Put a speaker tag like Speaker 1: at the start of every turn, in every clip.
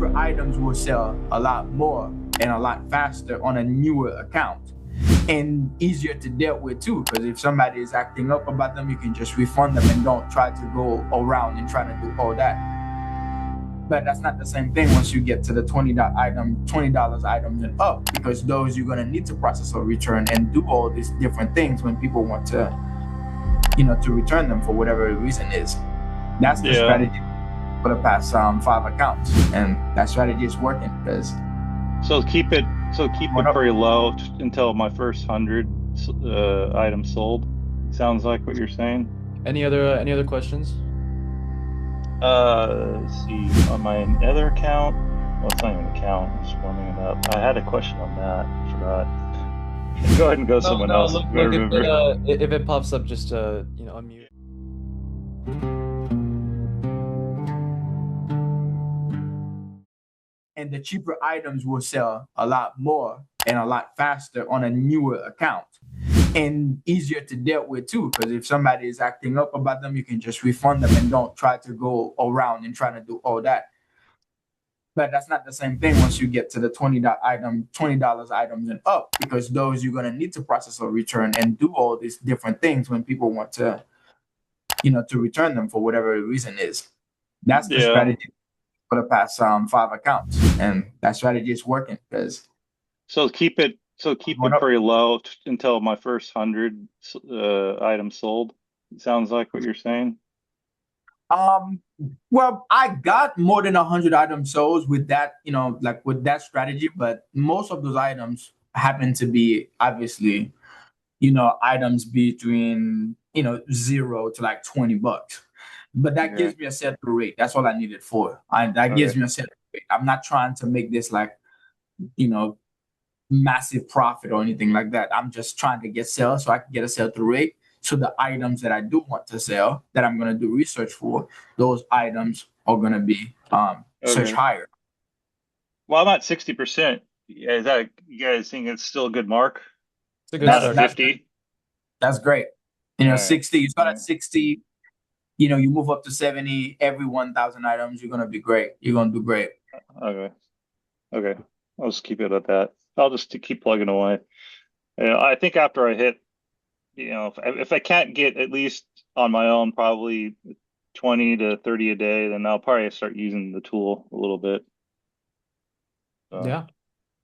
Speaker 1: cheaper items will sell a lot more and a lot faster on a newer account, and easier to deal with too, because if somebody is acting up about them, you can just refund them and don't try to go around and try to do all that. But that's not the same thing once you get to the $20 items and up, because those you're gonna need to process or return and do all these different things when people want to, to return them for whatever the reason is. That's the strategy for the past 5 accounts, and that strategy is working because.
Speaker 2: So keep it very low until my first 100 items sold. Sounds like what you're saying.
Speaker 3: Any other questions?
Speaker 2: Let's see, on my other account. Well, it's not even an account. I'm just warming it up. I had a question on that. I forgot. Go ahead and go someone else.
Speaker 3: Look, if it pops up, just unmute.
Speaker 1: And the cheaper items will sell a lot more and a lot faster on a newer account, and easier to deal with too, because if somebody is acting up about them, you can just refund them and don't try to go around and try to do all that. But that's not the same thing once you get to the $20 items and up, because those you're gonna need to process or return and do all these different things when people want to, to return them for whatever the reason is. That's the strategy for the past 5 accounts, and that strategy is working because.
Speaker 2: So keep it very low until my first 100 items sold. Sounds like what you're saying.
Speaker 1: Well, I got more than 100 items sold with that, with that strategy, but most of those items happen to be obviously, items between, $0 to like $20. But that gives me a set rate. That's all I need it for. That gives me a set rate. I'm not trying to make this like, massive profit or anything like that. I'm just trying to get sales so I can get a sell-through rate. So the items that I do want to sell, that I'm going to do research for, those items are going to be search higher.
Speaker 2: Well, I'm at 60%. Is that, you guys think it's still a good mark?
Speaker 3: It's a good start.
Speaker 2: 50.
Speaker 1: That's great. 60. You start at 60. You move up to 70. Every 1,000 items, you're going to be great. You're going to do great.
Speaker 2: Okay. I'll just keep it at that. I'll just keep plugging away. I think after I hit, if I can't get at least on my own, probably 20 to 30 a day, then I'll probably start using the tool a little bit.
Speaker 3: Yeah,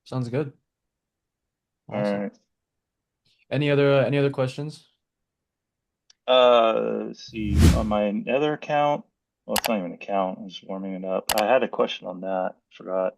Speaker 3: sounds good.
Speaker 2: Awesome. All right.
Speaker 3: Any other questions?
Speaker 2: Let's see, on my other account. Well, it's not even an account. I'm just warming it up. I had a question on that. I forgot.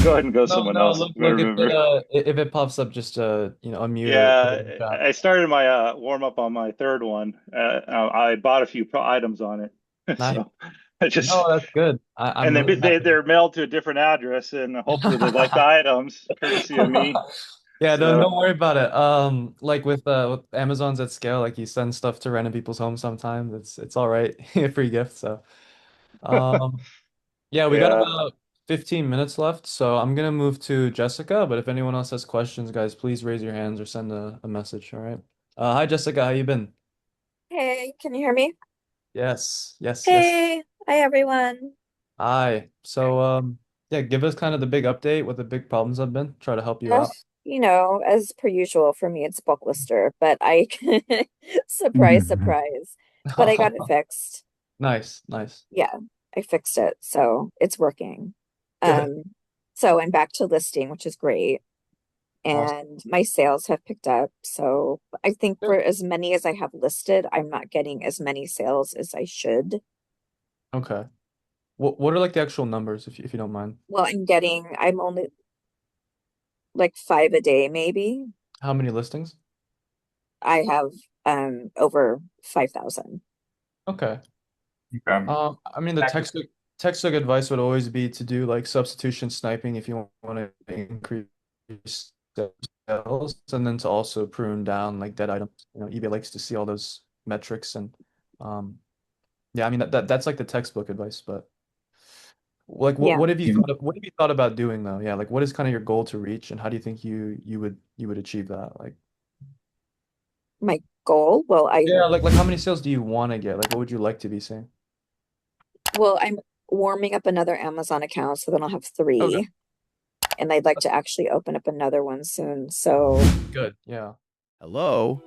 Speaker 2: Go ahead and go someone else.
Speaker 3: Look, if it pops up, just unmute.
Speaker 2: Yeah, I started my warm up on my third one. I bought a few items on it.
Speaker 3: Nice.
Speaker 2: So I just.
Speaker 3: Oh, that's good.
Speaker 2: And they're mailed to a different address, and hopefully they like the items, courtesy of me.
Speaker 3: Yeah, don't worry about it. Like with Amazon's at scale, like you send stuff to random people's homes sometimes. It's all right. Free gift. So yeah, we got about 15 minutes left, so I'm gonna move to Jessica, but if anyone else has questions, guys, please raise your hands or send a message, all right? Hi Jessica, how you been?
Speaker 4: Hey, can you hear me?
Speaker 3: Yes.
Speaker 4: Hey, hi everyone.
Speaker 3: Hi. So yeah, give us kind of the big update, what the big problems have been. Try to help you out.
Speaker 4: As per usual for me, it's book lister, but I surprise, surprise. But I got it fixed.
Speaker 3: Nice.
Speaker 4: Yeah, I fixed it, so it's working.
Speaker 3: Good.
Speaker 4: So I'm back to listing, which is great. And my sales have picked up. So I think for as many as I have listed, I'm not getting as many sales as I should.
Speaker 3: Okay. What are like the actual numbers, if you don't mind?
Speaker 4: Well, I'm only like 5 a day, maybe.
Speaker 3: How many listings?
Speaker 4: I have over 5,000.
Speaker 3: Okay.
Speaker 1: Okay.
Speaker 3: I mean, the textbook advice would always be to do like substitution sniping if you want to increase sales, and then to also prune down like dead items. eBay likes to see all those metrics, and yeah, I mean that's like the textbook advice, but like what have you thought about doing though? Yeah, like what is kind of your goal to reach, and how do you think you would achieve that? Like
Speaker 4: My goal? Well,
Speaker 3: yeah, like how many sales do you want to get? Like what would you like to be seeing?
Speaker 4: Well, warming up another Amazon account, so then I'll have three.
Speaker 3: Okay.
Speaker 4: And I'd like to actually open up another one soon. So
Speaker 3: Good. Yeah.
Speaker 5: Hello?